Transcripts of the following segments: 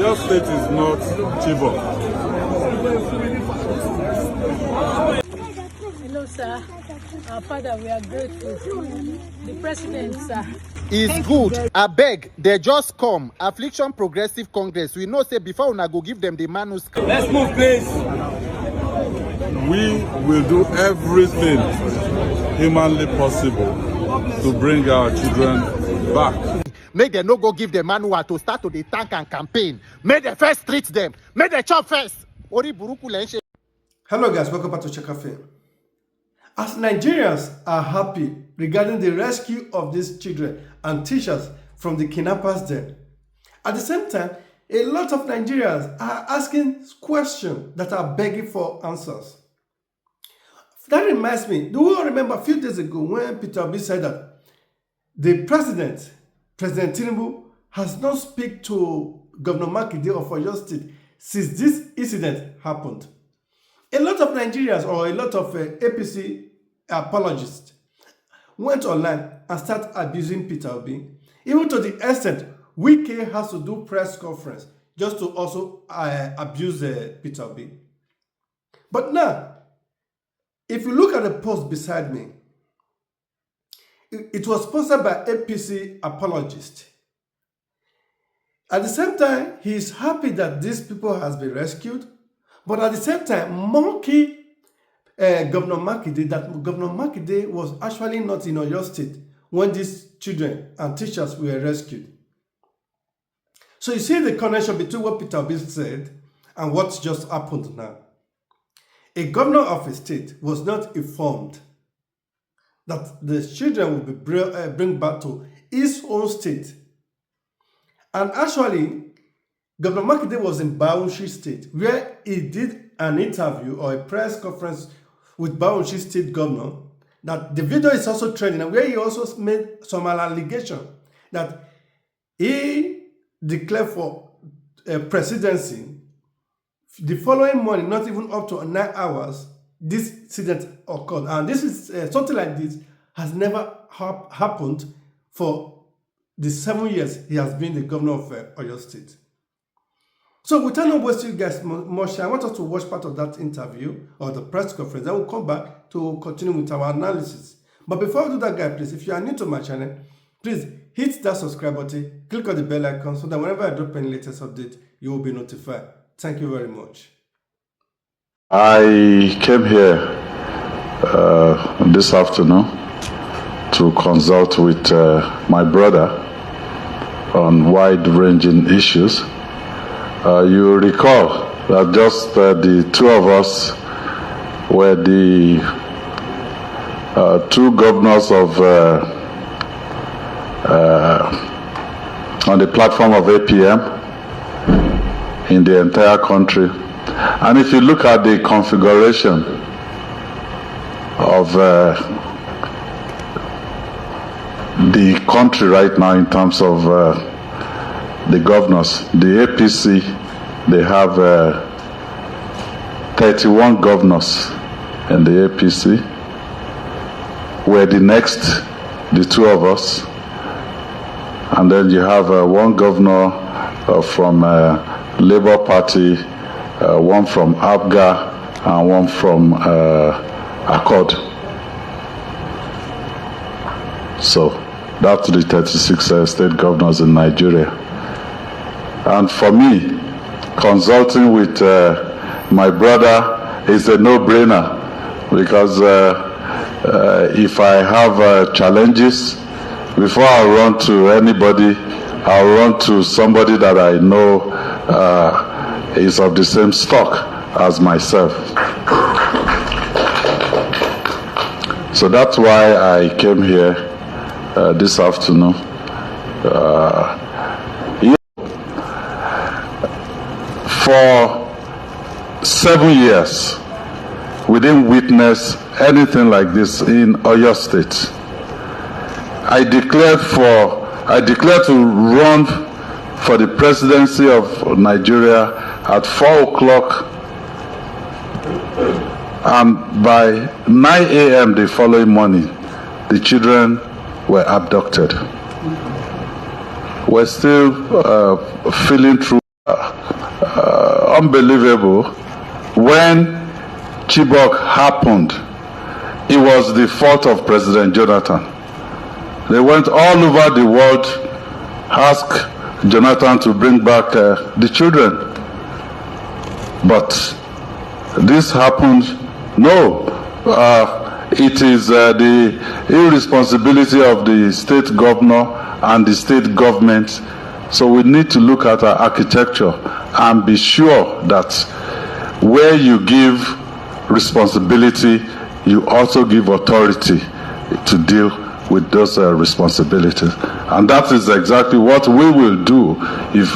Oyo State is not Chibok. Hello, sir. Our father, we are grateful. The president, sir. It's good. I beg, they just come. Affliction Progressive Congress. We know say before una go give them the manuscript. Let's move, please. We will do everything humanly possible to bring our children back. Make them no go give the manual to start to the tank and campaign. Make the first treat them. Make the chop first. Hello guys, welcome back to Chaka. As Nigerians are happy regarding the rescue of these children and teachers from the kidnappers den, at the same time, a lot of Nigerians are asking questions that are begging for answers. That reminds me, do you all remember a few days ago when Peter Obi said that the President Tinubu, has not spoken to Governor Makinde of Oyo State since this incident happened? A lot of Nigerians or a lot of APC apologists went online and started abusing Peter Obi, even to the extent Wike has to do press conference just to also abuse Peter Obi. But now, if you look at the post beside me, it was posted by APC apologist. At the same time, he is happy that these people has been rescued, but at the same time, monkey Governor Makinde that Governor Makinde was actually not in Oyo State when these children and teachers were rescued. So you see the connection between what Peter Obi said and what just happened now. A governor of a state was not informed that the children will be bring back to his own state. And actually, Governor Makinde was in Bauchi State, where he did an interview or a press conference with Bauchi State governor, that the video is also trending, and where he also made some allegation that he declared for a presidency. The following morning, not even up to 9 hours, this incident occurred. And this is something like this has never happened for the 7 years he has been the governor of Oyo State. So without not wasting you guys much, I want us to watch part of that interview or the press conference. Then we'll come back to continue with our analysis. But before we do that, guys, please, if you are new to my channel, please hit that subscribe button, click on the bell icon so that whenever I drop any latest update, you will be notified. Thank you very much. I came here this afternoon to consult with my brother on wide-ranging issues. You recall that just the two of us were the two governors of on the platform of APM in the entire country. And if you look at the configuration of the country right now in terms of the governors, the APC, they have 31 governors in the APC. We're the next, the two of us. And then you have one governor from Labour Party, one from ABGA, and one from Accord. So that's the 36 state governors in Nigeria. And for me, consulting with my brother is a no-brainer, because if I have challenges, before I run to anybody, I'll run to somebody that I know is of the same stock as myself. So that's why I came here this afternoon. For 7 years, we didn't witness anything like this in Oyo State. I declared to run for the presidency of Nigeria at 4 o'clock, and by 9 a.m. the following morning, the children were abducted. We're still feeling through unbelievable, when Chibok happened, it was the fault of President Jonathan. They went all over the world, asked Jonathan to bring back the children. But this happened. No, it is the irresponsibility of the state governor and the state government. So we need to look at our architecture and be sure that where you give responsibility, you also give authority to deal with those responsibilities. And that is exactly what we will do if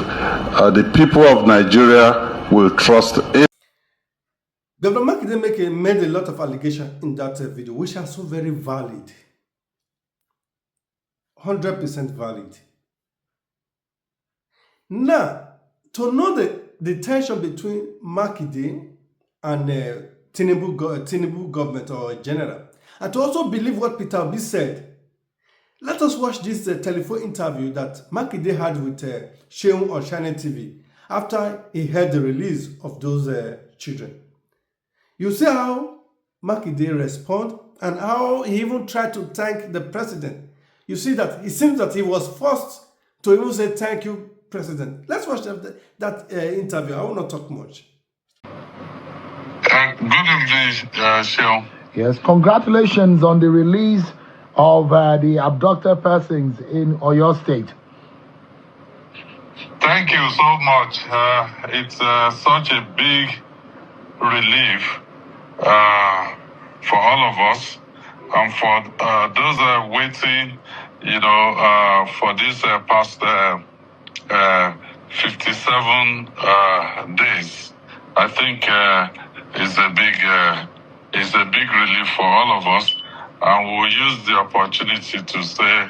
the people of Nigeria will trust it. Governor Makinde made a lot of allegations in that video, which are so very valid. 100% valid. Now, to know the tension between Makinde and Tinubu government or general, and to also believe what Peter Obi said, let us watch this telephone interview that Makinde had with Seyi on Channel TV after he heard the release of those children. You see how Makinde responded and how he even tried to thank the president. You see that it seems that he was forced to even say thank you, President. Let's watch that interview. I will not talk much. Good evening, Seyi. Yes, congratulations on the release of the abducted persons in Oyo State. Thank you so much. It's such a big relief for all of us and for those waiting, for this past 57 days. I think it's a big relief for all of us, and we'll use the opportunity to say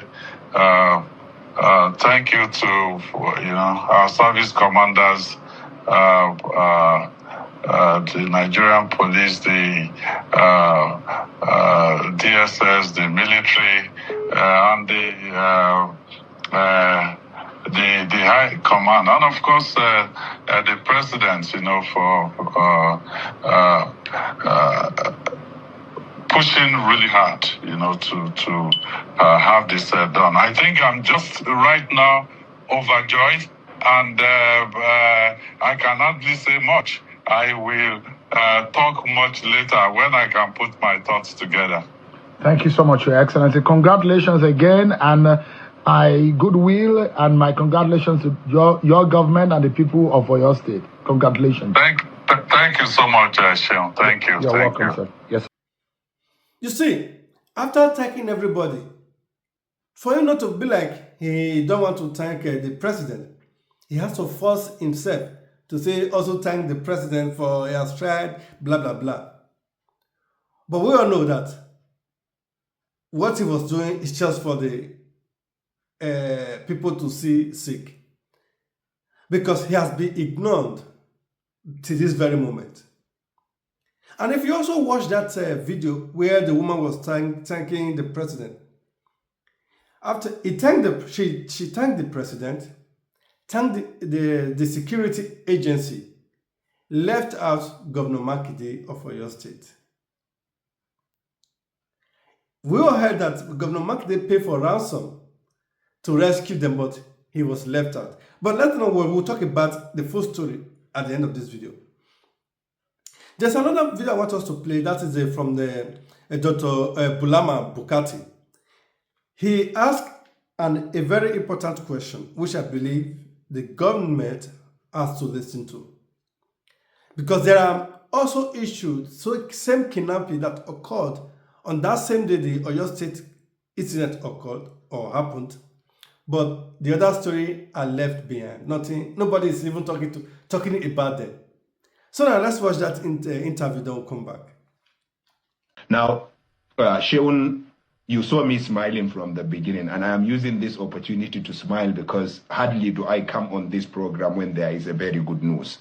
thank you to our service commanders, the Nigerian police, the DSS, the military, and the high command, and of course the president, for pushing really hard, to have this done. I think I'm just right now overjoyed, and I can hardly say much. I will talk much later when I can put my thoughts together. Thank you so much, Your Excellency. Congratulations again, and my goodwill and my congratulations to your government and the people of Oyo State. Congratulations. Thank you so much, Seyi. Thank you. You're welcome, sir. Yes. You see, after thanking everybody, for him not to be like he don't want to thank the president, he has to force himself to say also thank the president for he has tried, blah, blah, blah. But we all know that what he was doing is just for the people to see sick, because he has been ignored to this very moment. And if you also watch that video where the woman was thanking the president, after he thanked she thanked the president, thanked the security agency, left out Governor Makinde of Oyo State. We all heard that Governor Makinde paid for ransom to rescue them, but he was left out. But let's know we'll talk about the full story at the end of this video. There's another video I want us to play. That is from the Dr. Bulama Bukati. He asked a very important question, which I believe the government has to listen to. Because there are also issues, so same kidnapping that occurred on that same day the Oyo State incident occurred or happened, but the other story are left behind. Nobody is even talking about them. So now let's watch that interview, then we'll come back. Now, Seyi, you saw me smiling from the beginning, and I am using this opportunity to smile because hardly do I come on this program when there is a very good news.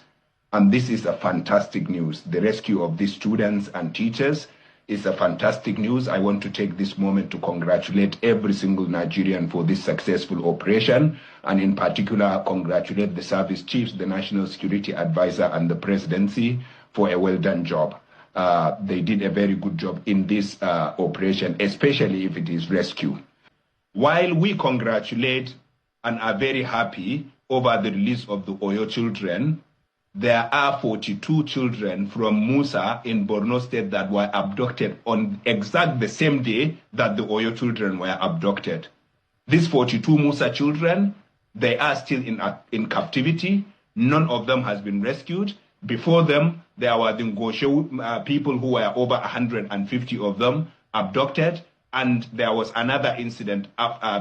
And this is a fantastic news, the rescue of these students and teachers. It's a fantastic news. I want to take this moment to congratulate every single Nigerian for this successful operation, and in particular, congratulate the service chiefs, the National Security Advisor, and the Presidency for a well-done job. They did a very good job in this operation, especially if it is rescue. While we congratulate and are very happy over the release of the Oyo children, there are 42 children from Musa in Borno State that were abducted on exact the same day that the Oyo children were abducted. These 42 Musa children, they are still in captivity. None of them has been rescued. Before them, there were the Ngosho people who were over 150 of them abducted. And there was another incident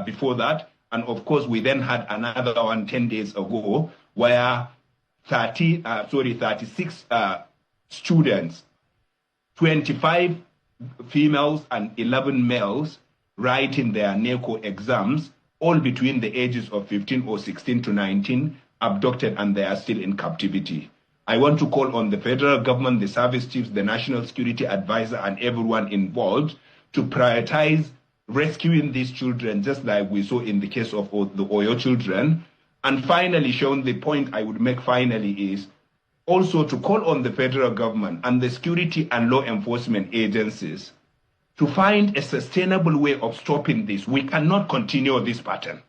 before that. And of course, we then had another one 10 days ago where 36 students, 25 females and 11 males, writing their NECO exams, all between the ages of 15 or 16 to 19, abducted, and they are still in captivity. I want to call on the federal government, the service chiefs, the National Security Advisor, and everyone involved to prioritize rescuing these children, just like we saw in the case of the Oyo children. And finally, Sean, the point I would make finally is also to call on the federal government and the security and law enforcement agencies to find a sustainable way of stopping this. We cannot continue this pattern.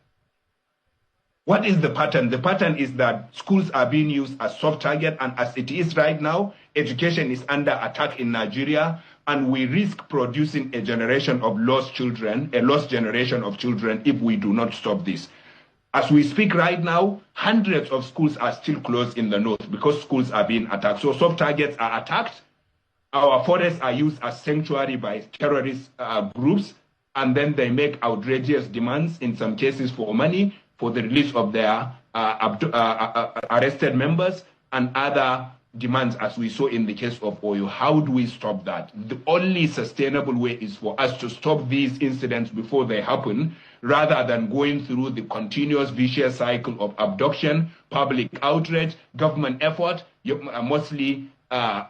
What is the pattern? The pattern is that schools are being used as soft target, and as it is right now, education is under attack in Nigeria, and we risk producing a generation of lost children, a lost generation of children, if we do not stop this. As we speak right now, hundreds of schools are still closed in the north because schools are being attacked. So soft targets are attacked. Our forests are used as sanctuary by terrorist groups, and then they make outrageous demands, in some cases for money, for the release of their arrested members, and other demands, as we saw in the case of Oyo. How do we stop that? The only sustainable way is for us to stop these incidents before they happen, rather than going through the continuous vicious cycle of abduction, public outrage, government effort, mostly, ad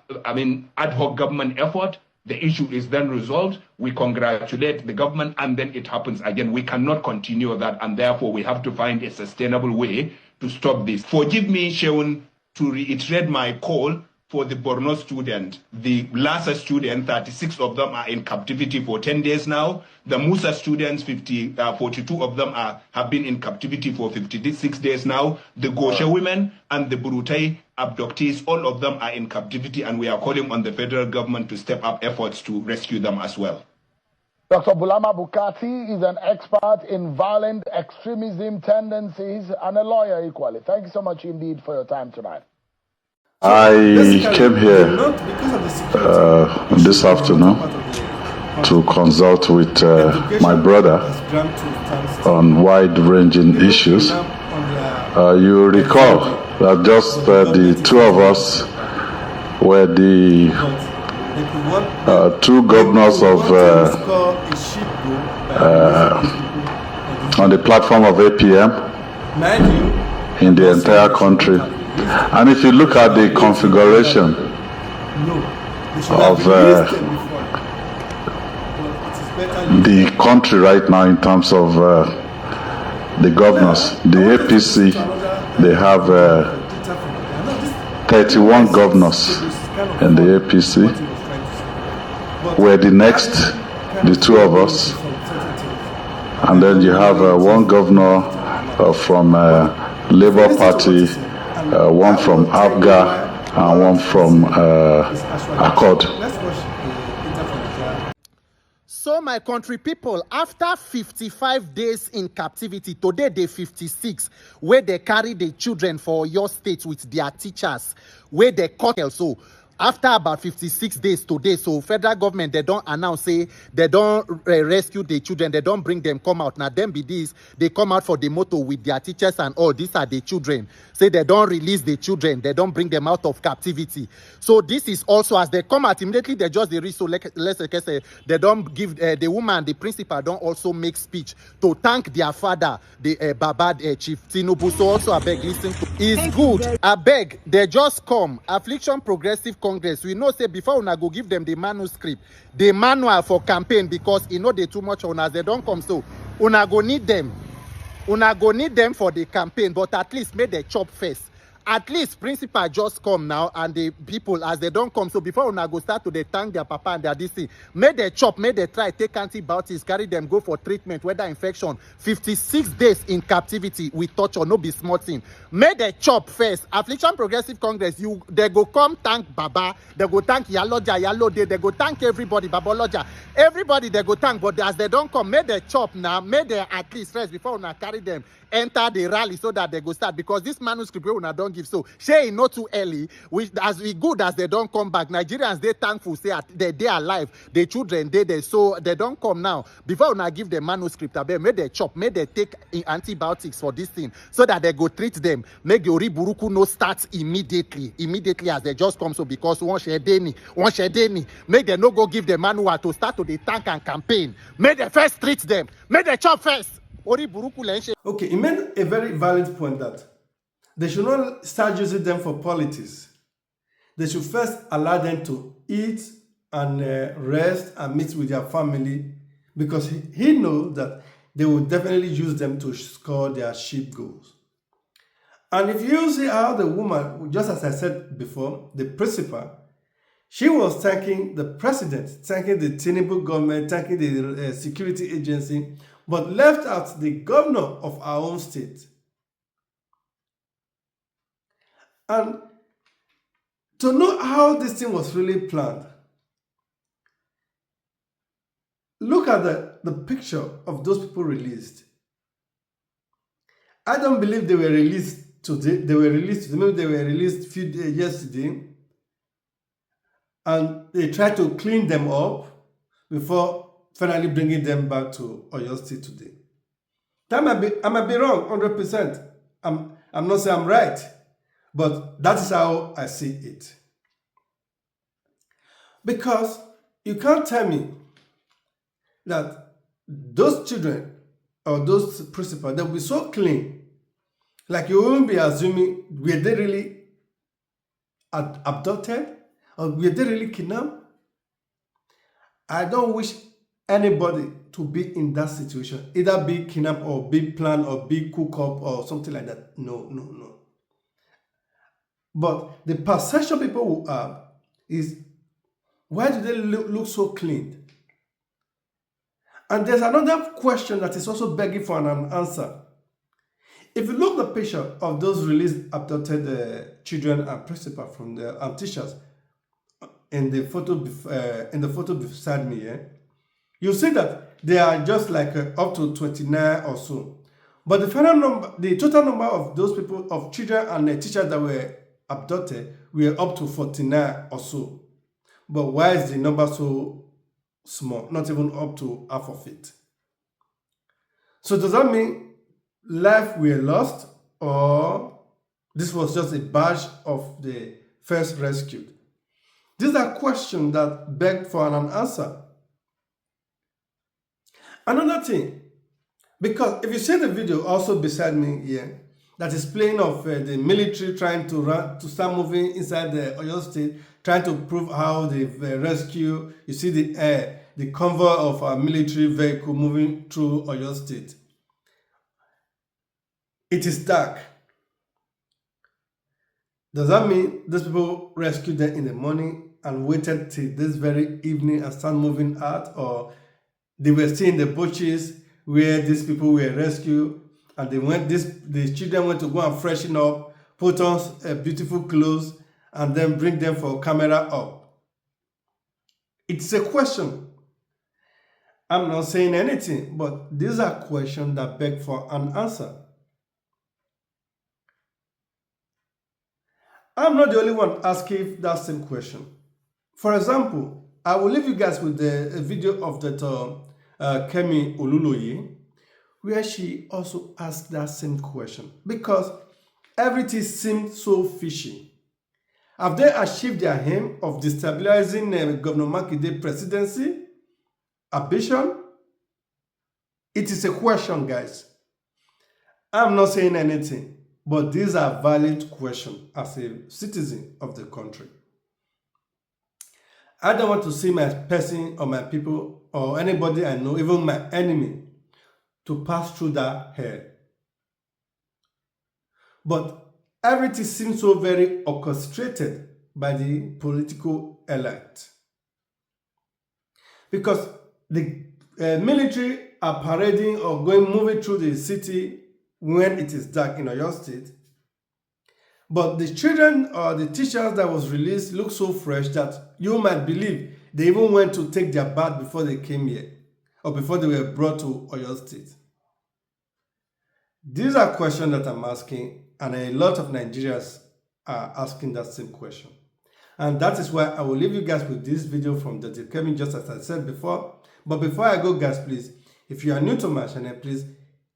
hoc government effort. The issue is then resolved. We congratulate the government, and then it happens again. We cannot continue that, and therefore we have to find a sustainable way to stop this. Forgive me, Sheun, to reiterate my call for the Borno student. The Lhasa student, 36 of them are in captivity for 10 days now. The Musa students, 42 of them have been in captivity for 56 days now. The Gosha women and the Burutai abductees, all of them are in captivity, and we are calling on the federal government to step up efforts to rescue them as well. Dr. Bulama Bukati is an expert in violent extremism tendencies and a lawyer equally. Thank you so much indeed for your time tonight. I came here this afternoon to consult with my brother on wide-ranging issues. You recall that just the two of us were the two governors of on the platform of APM in the entire country. And if you look at the configuration of the country right now in terms of the governors, the APC, they have 31 governors in the APC. We're the next, the two of us. And then you have one governor from Labour Party, one from ABGA, and one from Accord. So my country people, after 55 days in captivity, today day 56, where they carry the children for your state with their teachers, where they caught also. After about 56 days today, so federal government, they don't announce, say, they don't rescue the children, they don't bring them, come out. Now, them be this, they come out for the motor with their teachers and all. These are the children. Say they don't release the children, they don't bring them out of captivity. So this is also, as they come out, immediately they just release. So let's say, they don't give, the woman, the principal, don't also make speech to thank their father, the Baba Chief Tinubu. So also, I beg, listen to, it's good. I beg, they just come, affliction progressive Congress, we know say before una go give them the manuscript, the manual for campaign, because e no dey too much on as they don't come, so una go need them. Una go need them for the campaign, but at least make the chop first. At least principal just come now, and the people as they don't come. So before una go start to they thank their papa and their DC, make they chop, make they try take antibiotics, carry them go for treatment, whether infection. 56 days in captivity with torture, no be small thing. Make they chop first. Affliction Progressive Congress, they go come thank Baba, they go thank Yaloja, Yalode, they go thank everybody, Babaloja, everybody they go thank. But as they don't come, make they chop now, make they at least rest before una carry them enter the rally so that they go start, because this manuscript we una don't give, so shey not too early, which as we good as they don't come back, Nigerians they thankful say they alive, the children they so they don't come now. Before una give the manuscript, make they chop, make they take antibiotics for this thing so that they go treat them, make the Oriburuku no start immediately as they just come. So because one share deni, make they no go give the manual to start to the tank and campaign, make they first treat them, make they chop first. Okay, he made a very valid point that they should not start using them for politics. They should first allow them to eat and rest and meet with their family, because he knows that they will definitely use them to score their sheep goals. And if you see how the woman, just as I said before, the principal, she was thanking the president, thanking the Tinubu government, thanking the security agency, but left out the governor of our own state. And to know how this thing was really planned, look at the picture of those people released. I don't believe they were released today. Maybe they were released yesterday, and they tried to clean them up before finally bringing them back to Oyo State today. I might be wrong 100%. I'm not saying I'm right, but that is how I see it. Because you can't tell me that those children or those principals, they'll be so clean, like you won't be assuming, were they really abducted or were they really kidnapped? I don't wish anybody to be in that situation, either be kidnapped or be planned or be cook up or something like that. No. But the perception people will have is, why do they look so clean? And there's another question that is also begging for an answer. If you look at the picture of those released abducted children and principal from the teachers in the photo beside me here, you see that they are just like up to 29 or so. But the final number, the total number of those people, of children and teachers that were abducted, were up to 49 or so. But why is the number so small? Not even up to half of it. So does that mean life were lost, or this was just a batch of the first rescued? These are questions that beg for an answer. Another thing, because if you see the video also beside me here, that is playing of the military trying to start moving inside the Oyo State, trying to prove how they've rescued. You see the convoy of a military vehicle moving through Oyo State. It is dark. Does that mean these people rescued them in the morning and waited till this very evening and start moving out, or they were still in the bushes where these people were rescued, and the children went to go and freshen up, put on beautiful clothes, and then bring them for camera up? It's a question. I'm not saying anything, but these are questions that beg for an answer. I'm not the only one asking that same question. For example, I will leave you guys with a video of that Kemi Oluloye, where she also asked that same question, because everything seemed so fishy. Have they achieved their aim of destabilizing Governor Makinde presidency ambition? It is a question, guys. I'm not saying anything, but these are valid questions as a citizen of the country. I don't want to see my person or my people or anybody I know, even my enemy, to pass through that hell. But everything seems so very orchestrated by the political elite. Because the military are parading or moving through the city when it is dark in Oyo State. But the children or the teachers that was released look so fresh that you might believe they even went to take their bath before they came here or before they were brought to Oyo State. These are questions that I'm asking, and a lot of Nigerians are asking that same question. And that is why I will leave you guys with this video from Dr. Kevin, just as I said before. But before I go, guys, please, if you are new to my channel, please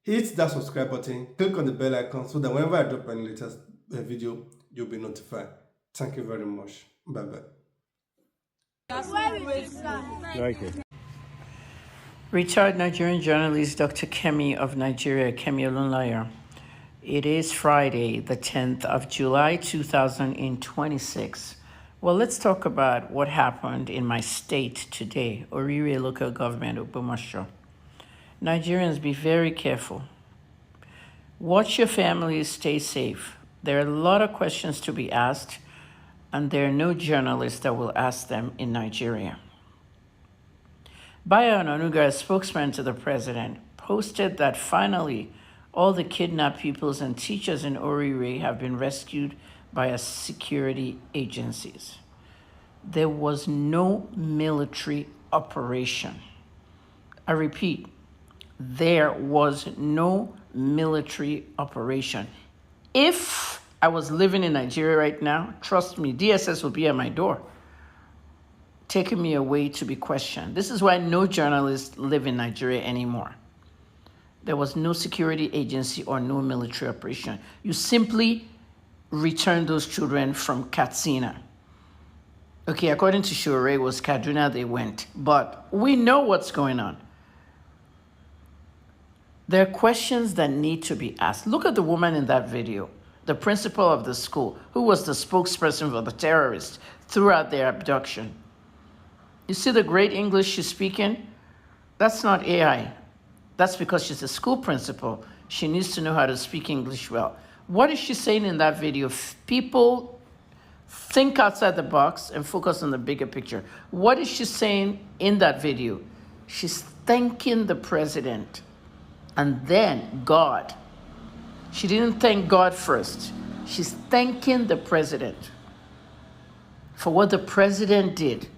hit that subscribe button, click on the bell icon so that whenever I drop any latest video, you'll be notified. Thank you very much. Bye-bye. Retired Nigerian journalist Dr. Kemi of Nigeria, Kemi Olunlaya. It is Friday, the 10th of July, 2026. Well, let's talk about what happened in my state today, Orire local government, Obumasho. Nigerians, be very careful. Watch your families, stay safe. There are a lot of questions to be asked, and there are no journalists that will ask them in Nigeria. Bayo Onanuga, a spokesman to the president, posted that finally all the kidnapped pupils and teachers in Orire have been rescued by security agencies. There was no military operation. I repeat, there was no military operation. If I was living in Nigeria right now, trust me, DSS would be at my door, taking me away to be questioned. This is why no journalists live in Nigeria anymore. There was no security agency or no military operation. You simply return those children from Katsina. Okay, according to Shure, it was Kaduna they went, but we know what's going on. There are questions that need to be asked. Look at the woman in that video, the principal of the school, who was the spokesperson for the terrorists throughout their abduction. You see the great English she's speaking? That's not AI. That's because she's a school principal. She needs to know how to speak English well. What is she saying in that video? People think outside the box and focus on the bigger picture. What is she saying in that video? She's thanking the president and then God. She didn't thank God first. She's thanking the president for what the president did.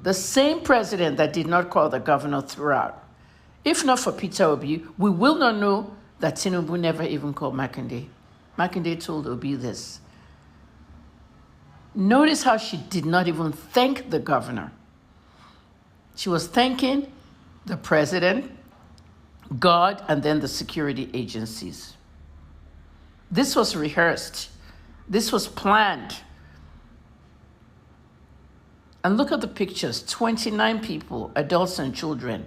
The same president that did not call the governor throughout. If not for Peter Obi, we will not know that Tinubu never even called Makinde. Makinde told Obi this. Notice how she did not even thank the governor. She was thanking the president, God, and then the security agencies. This was rehearsed. This was planned. And look at the pictures, 29 people, adults and children.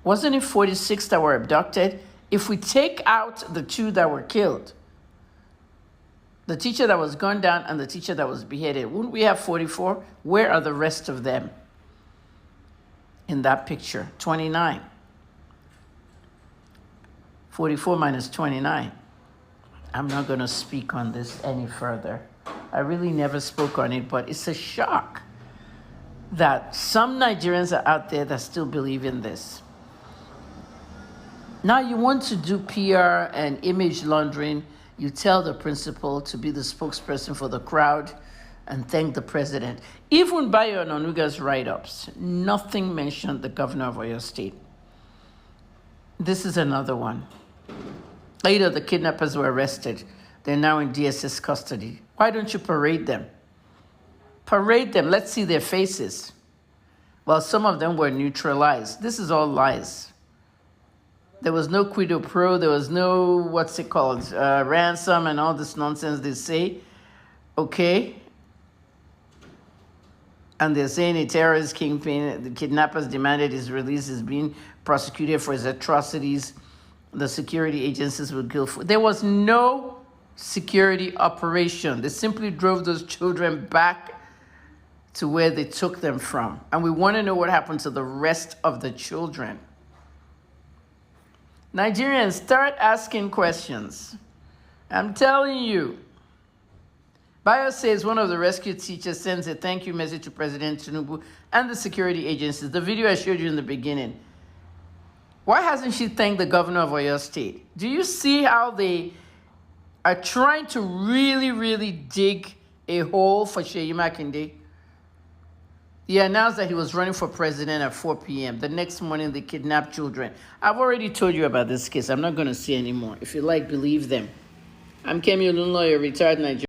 Wasn't it 46 that were abducted? If we take out the 2 that were killed, the teacher that was gunned down and the teacher that was beheaded, wouldn't we have 44? Where are the rest of them in that picture? 29. 44 minus 29. I'm not going to speak on this any further. I really never spoke on it, but it's a shock that some Nigerians are out there that still believe in this. Now you want to do PR and image laundering. You tell the principal to be the spokesperson for the crowd and thank the president. Even Bayo Onanuga's write-ups, nothing mentioned the governor of Oyo State. This is another one. Later, the kidnappers were arrested. They're now in DSS custody. Why don't you parade them? Parade them. Let's see their faces. Well, some of them were neutralized. This is all lies. There was no quid pro. There was no, ransom and all this nonsense they say. Okay. And they're saying a terrorist kingpin, the kidnappers demanded his release, is being prosecuted for his atrocities. The security agencies will go for. There was no security operation. They simply drove those children back to where they took them from. And we want to know what happened to the rest of the children. Nigerians, start asking questions. I'm telling you. Bayo says one of the rescued teachers sends a thank you message to President Tinubu and the security agencies. The video I showed you in the beginning. Why hasn't she thanked the governor of Oyo State? Do you see how they are trying to really, really dig a hole for Seyi Makinde? He announced that he was running for president at 4 p.m. The next morning, they kidnapped children. I've already told you about this case. I'm not going to say anymore. If you like, believe them. I'm Kemi Olunloyo, retired Nigerian.